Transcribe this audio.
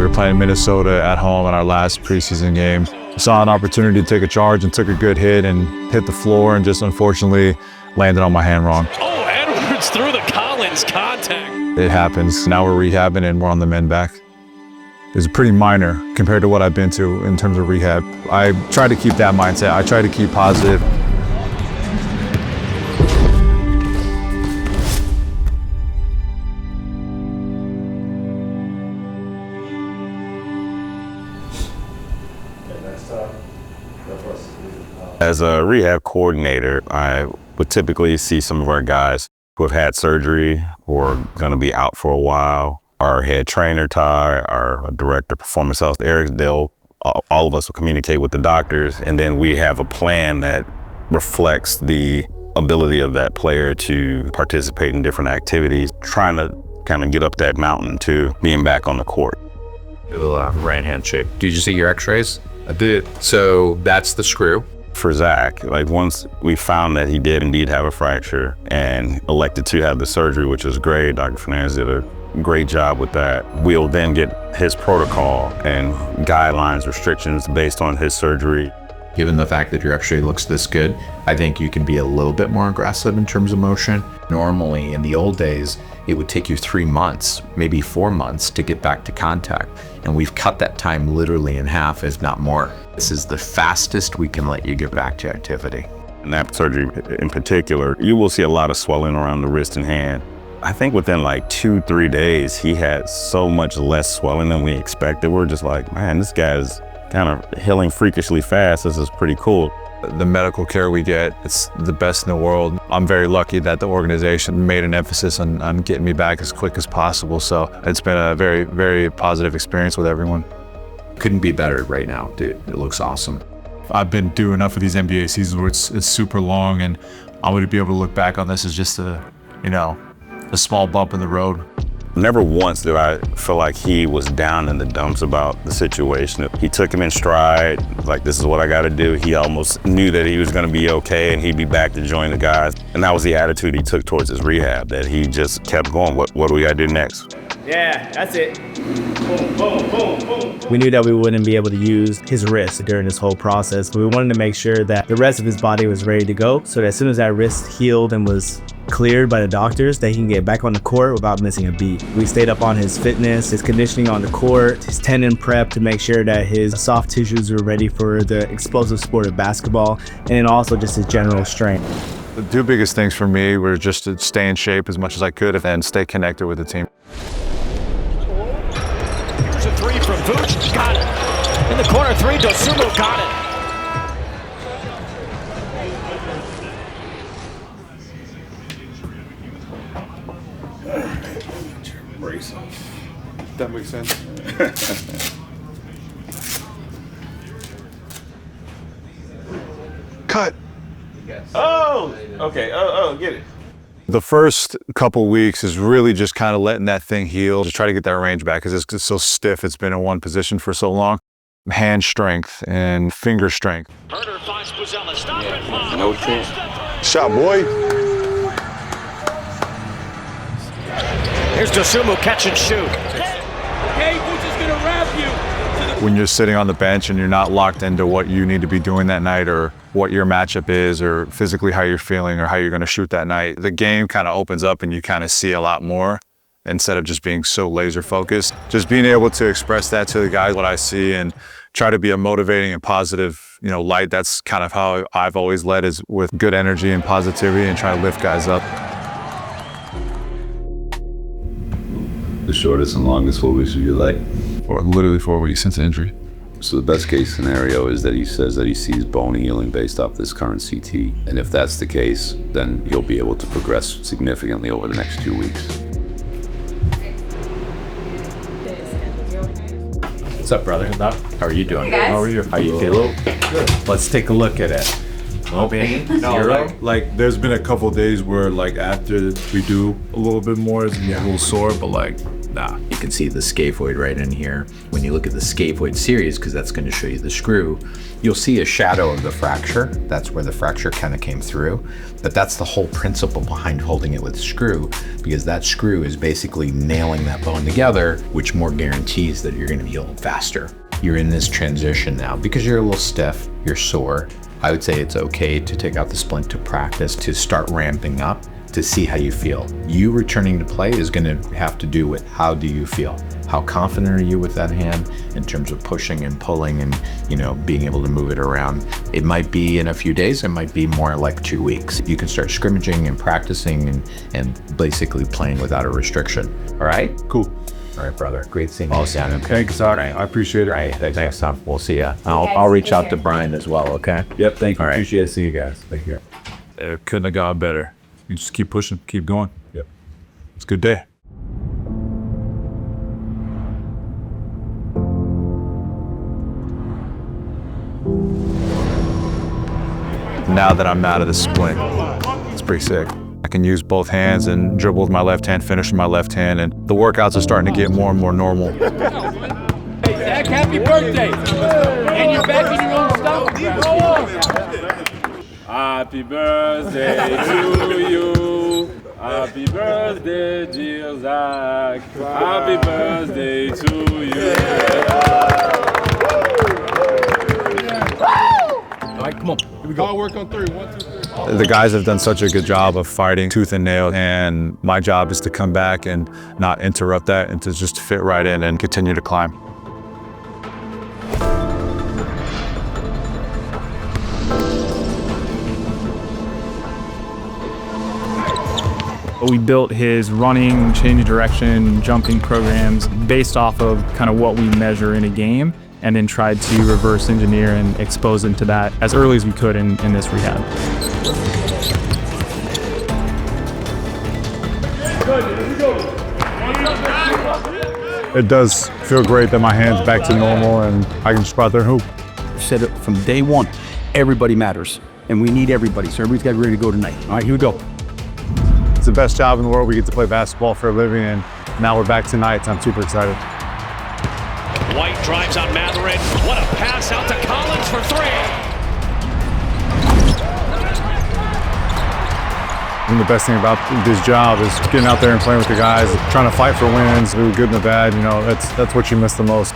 We were playing Minnesota at home in our last preseason game. Saw an opportunity to take a charge and took a good hit and hit the floor and just unfortunately landed on my hand wrong. Oh, Edwards through the Collins contact. It happens. Now we're rehabbing and we're on the mend back. It's pretty minor compared to what I've been to in terms of rehab. I try to keep that mindset. I try to keep positive. As a rehab coordinator, I would typically see some of our guys who have had surgery or going to be out for a while. Our head trainer, Ty, our director of performance health, Eric, all of us will communicate with the doctors, and then we have a plan that reflects the ability of that player to participate in different activities, trying to kind of get up that mountain to being back on the court. Right hand shake. Did you see your x-rays? I did. So that's the screw. For Zach, like once we found that he did indeed have a fracture and elected to have the surgery, which was great, Dr. Fernandez did a great job with that. We'll then get his protocol and guidelines, restrictions based on his surgery. Given the fact that your x-ray looks this good, I think you can be a little bit more aggressive in terms of motion. Normally, in the old days, it would take you 3 months, maybe 4 months to get back to contact. And we've cut that time literally in half, if not more. This is the fastest we can let you get back to activity. In that surgery in particular, you will see a lot of swelling around the wrist and hand. I think within like 2-3 days, he had so much less swelling than we expected. We're just like, man, this guy's kind of healing freakishly fast. This is pretty cool. The medical care we get, it's the best in the world. I'm very lucky that the organization made an emphasis on getting me back as quick as possible. So it's been a very, very positive experience with everyone. Couldn't be better right now, dude. It looks awesome. I've been doing enough of these NBA seasons where it's super long, and I would be able to look back on this as just a small bump in the road. Never once did I feel like he was down in the dumps about the situation. He took him in stride, like, this is what I gotta do. He almost knew that he was gonna be okay and he'd be back to join the guys. And that was the attitude he took towards his rehab, that he just kept going. What do we gotta do next? Yeah, that's it. Boom, boom, boom, boom. We knew that we wouldn't be able to use his wrist during this whole process, but we wanted to make sure that the rest of his body was ready to go, so that as soon as that wrist healed and was cleared by the doctors, that he can get back on the court without missing a beat. We stayed up on his fitness, his conditioning on the court, his tendon prep to make sure that his soft tissues were ready for the explosive sport of basketball, and then also just his general strength. The two biggest things for me were just to stay in shape as much as I could and stay connected with the team. Here's a three from Vooch, got it. In the corner three, Dosumu got it. That makes sense. Cut. Oh, okay, get it. The first couple weeks is really just kind of letting that thing heal, to try to get that range back because it's just so stiff. It's been in one position for so long. Hand strength and finger strength. Herder finds Buzella. Stop it. No chance. Shot, boy. Here's Dosumu, catch and shoot. Hey, Vooch is gonna wrap you. When you're sitting on the bench and you're not locked into what you need to be doing that night or what your matchup is or physically how you're feeling or how you're going to shoot that night, the game kind of opens up and you kind of see a lot more instead of just being so laser focused. Just being able to express that to the guys, what I see, and try to be a motivating and positive, light. That's kind of how I've always led, is with good energy and positivity and try to lift guys up. The shortest and longest 4 weeks of your life? Or literally 4 weeks since the injury. So the best case scenario is that he says that he sees bone healing based off this current CT. And if that's the case, then you'll be able to progress significantly over the next 2 weeks. What's up, brother? How are you doing? Hey, guys. How are you? How you feeling? Good. Let's take a look at it. No pain? Zero? Like there's been a couple of days where after we do a little bit more, it's a little sore, but You can see the scaphoid right in here. When you look at the scaphoid series, because that's going to show you the screw, you'll see a shadow of the fracture. That's where the fracture kind of came through. But that's the whole principle behind holding it with a screw, because that screw is basically nailing that bone together, which more guarantees that you're going to be healed faster. You're in this transition now because you're a little stiff, you're sore. I would say it's okay to take out the splint to practice, to start ramping up, to see how you feel. You returning to play is going to have to do with how do you feel? How confident are you with that hand in terms of pushing and pulling and, you know, being able to move it around? It might be in a few days, it might be more like 2 weeks. You can start scrimmaging and practicing and basically playing without a restriction. All right? Cool. All right, brother. Great seeing you. Thanks, Doc. I appreciate it. All right, thanks, Tom. We'll see ya. I'll reach out to Brian as well, okay? Yep, thank you. All right. Appreciate it. See you guys. Thank you. It couldn't have gone better. You just keep pushing, keep going. Yep. It's a good day. Now that I'm out of the splint, it's pretty sick. I can use both hands and dribble with my left hand, finish with my left hand, and the workouts are starting to get more and more normal. Hey, Zach, happy birthday. And you're back in your own stuff. Happy birthday to you. Happy birthday, dear Zach. Happy birthday to you. All right, come on. Here we go. I'll work on 3. 1, 2, 3. The guys have done such a good job of fighting tooth and nail, and my job is to come back and not interrupt that and to just fit right in and continue to climb. We built his running, change of direction, jumping programs based off of kind of what we measure in a game, and then tried to reverse engineer and expose him to that as early as we could in this rehab. It does feel great that my hand's back to normal and I can just go out there and hoop. Said it from day one, everybody matters, and we need everybody, so everybody's got to be ready to go tonight. All right, here we go. It's the best job in the world. We get to play basketball for a living, and now we're back tonight, so I'm super excited. White drives on Matherin. What a pass out to Collins for 3. And the best thing about this job is getting out there and playing with the guys, trying to fight for wins, do good and the bad. You know, that's what you miss the most.